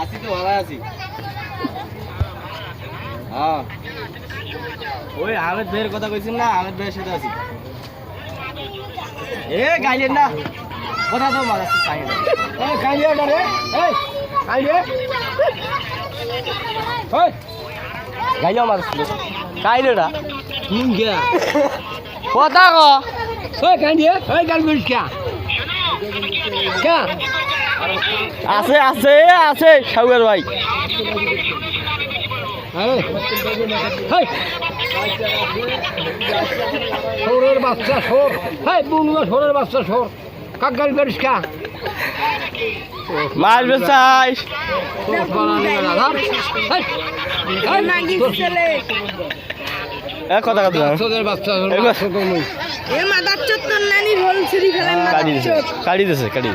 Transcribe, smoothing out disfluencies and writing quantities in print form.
আছি তো ভালো আছি। হ্যাঁ ওই আহমেদ ভাইয়ের কথা কইছেন না, আহমেদ ভাইয়ের সাথে আছি। এ গাইলেন না কথা তো মারা গাইলিয়া রে এই গাইলে ওই গাইলিয়া মারছিল গাইলেটা হুম গিয়া কথা কো ওই গাইলিয়া ওই গাল মিস কে কে আছে আছে আছে সাউয়ার ভাই। সরের বাচ্চা সর, হ্যাঁ বুনুয়া সরের বাচ্চা সর, কাকাল করিস কা মাছ বেচাই কথা কথা সরের বাচ্চা কাটি দিছে কাটি